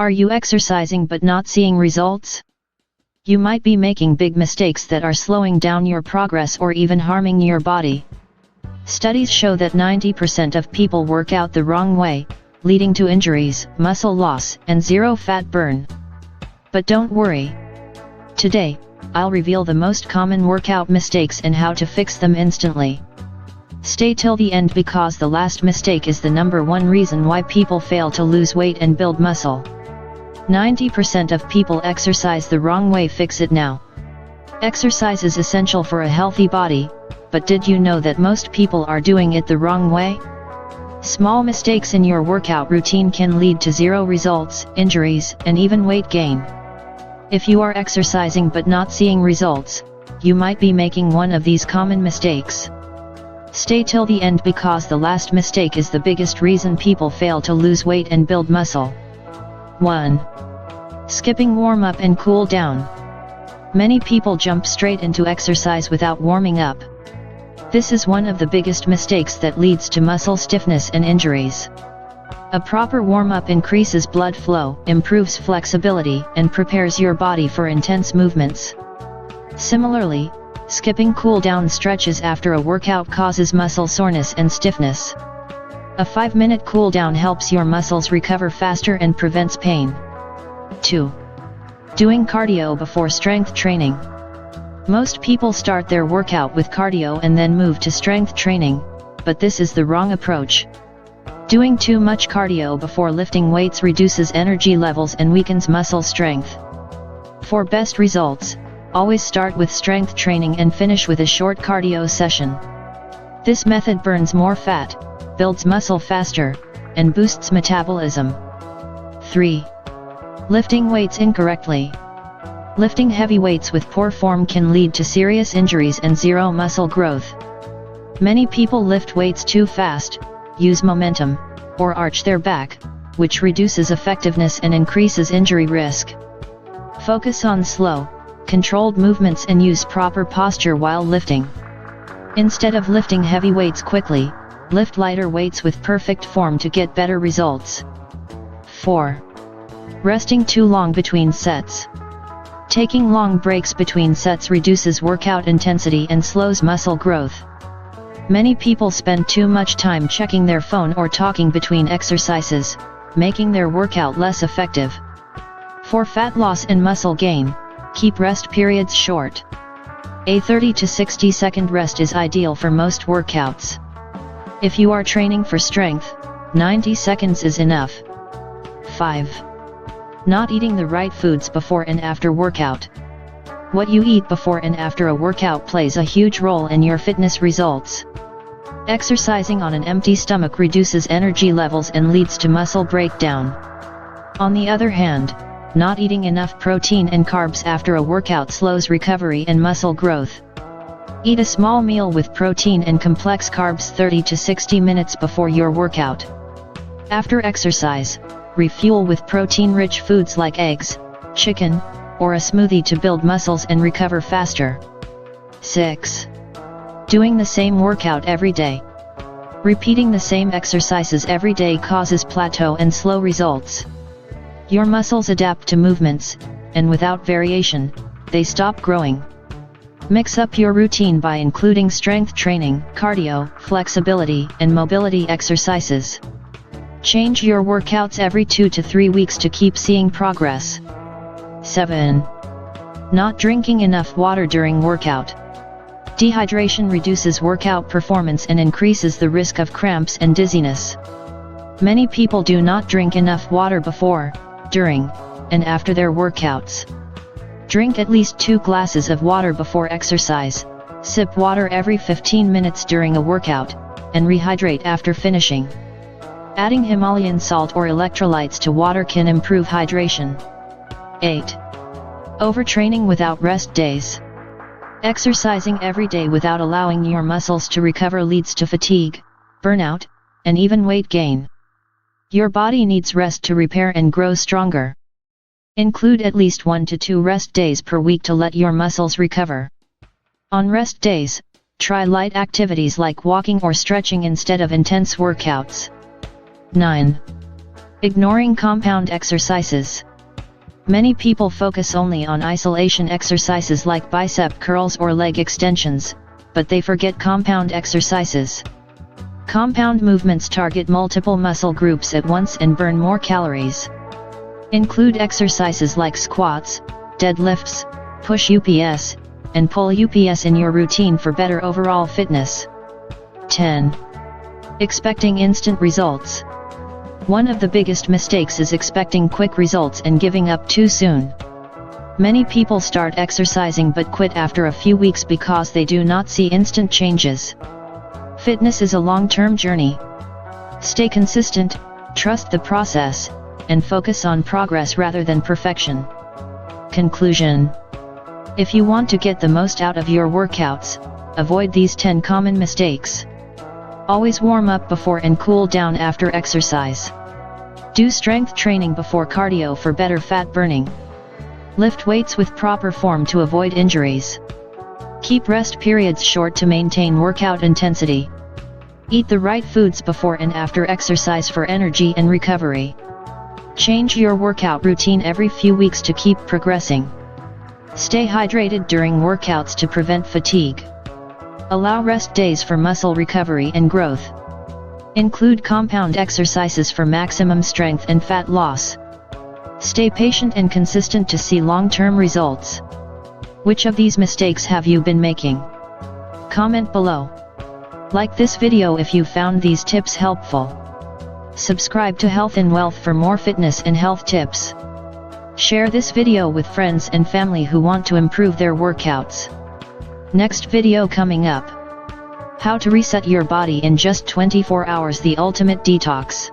Are you exercising but not seeing results? You might be making big mistakes that are slowing down your progress or even harming your body. Studies show that 90% of people work out the wrong way, leading to injuries, muscle loss, and zero fat burn. But don't worry. Today, I'll reveal the most common workout mistakes and how to fix them instantly. Stay till the end because the last mistake is the number one reason why people fail to lose weight and build muscle. 90% of people exercise the wrong way. Fix it now. Exercise is essential for a healthy body, but did you know that most people are doing it the wrong way? Small mistakes in your workout routine can lead to zero results, injuries, and even weight gain. If you are exercising but not seeing results, you might be making one of these common mistakes. Stay till the end because the last mistake is the biggest reason people fail to lose weight and build muscle. 1. Skipping warm-up and cool down. Many people jump straight into exercise without warming up. This is one of the biggest mistakes that leads to muscle stiffness and injuries. A proper warm-up increases blood flow, improves flexibility, and prepares your body for intense movements. Similarly, skipping cool-down stretches after a workout causes muscle soreness and stiffness. A 5-minute cool-down helps your muscles recover faster and prevents pain. 2. Doing cardio before strength training. Most people start their workout with cardio and then move to strength training, but this is the wrong approach. Doing too much cardio before lifting weights reduces energy levels and weakens muscle strength. For best results, always start with strength training and finish with a short cardio session. This method burns more fat, builds muscle faster, and boosts metabolism. 3. Lifting weights incorrectly. Lifting heavy weights with poor form can lead to serious injuries and zero muscle growth. Many people lift weights too fast, use momentum, or arch their back, which reduces effectiveness and increases injury risk. Focus on slow, controlled movements and use proper posture while lifting. Instead of lifting heavy weights quickly, lift lighter weights with perfect form to get better results. 4. Resting too long between sets. Taking long breaks between sets reduces workout intensity and slows muscle growth. Many people spend too much time checking their phone or talking between exercises, making their workout less effective. For fat loss and muscle gain, keep rest periods short. A 30 to 60 second rest is ideal for most workouts. If you are training for strength, 90 seconds is enough. 5. Not eating the right foods before and after workout. What you eat before and after a workout plays a huge role in your fitness results. Exercising on an empty stomach reduces energy levels and leads to muscle breakdown. On the other hand, not eating enough protein and carbs after a workout slows recovery and muscle growth. Eat a small meal with protein and complex carbs 30 to 60 minutes before your workout. After exercise, refuel with protein-rich foods like eggs, chicken, or a smoothie to build muscles and recover faster. 6. Doing the same workout every day. Repeating the same exercises every day causes plateau and slow results. Your muscles adapt to movements, and without variation, they stop growing. Mix up your routine by including strength training, cardio, flexibility, and mobility exercises. Change your workouts every 2 to 3 weeks to keep seeing progress. 7. Not drinking enough water during workout. Dehydration reduces workout performance and increases the risk of cramps and dizziness. Many people do not drink enough water before, during, and after their workouts. Drink at least 2 glasses of water before exercise, sip water every 15 minutes during a workout, and rehydrate after finishing. Adding Himalayan salt or electrolytes to water can improve hydration. 8. Overtraining without rest days. Exercising every day without allowing your muscles to recover leads to fatigue, burnout, and even weight gain. Your body needs rest to repair and grow stronger. Include at least 1 to 2 rest days per week to let your muscles recover. On rest days, try light activities like walking or stretching instead of intense workouts. 9. Ignoring compound exercises. Many people focus only on isolation exercises like bicep curls or leg extensions, but they forget compound exercises. Compound movements target multiple muscle groups at once and burn more calories. Include exercises like squats, deadlifts, push UPS, and pull UPS in your routine for better overall fitness. 10. Expecting instant results. One of the biggest mistakes is expecting quick results and giving up too soon. Many people start exercising but quit after a few weeks because they do not see instant changes. Fitness is a long-term journey. Stay consistent, trust the process, and focus on progress rather than perfection. Conclusion. If you want to get the most out of your workouts, avoid these 10 common mistakes. Always warm up before and cool down after exercise. Do strength training before cardio for better fat burning. Lift weights with proper form to avoid injuries. Keep rest periods short to maintain workout intensity. Eat the right foods before and after exercise for energy and recovery. Change your workout routine every few weeks to keep progressing. Stay hydrated during workouts to prevent fatigue. Allow rest days for muscle recovery and growth. Include compound exercises for maximum strength and fat loss. Stay patient and consistent to see long-term results. Which of these mistakes have you been making? Comment below. Like this video if you found these tips helpful. Subscribe to Health and Wealth for more fitness and health tips. Share this video with friends and family who want to improve their workouts. Next video coming up. How to reset your body in just 24 hours, the ultimate detox.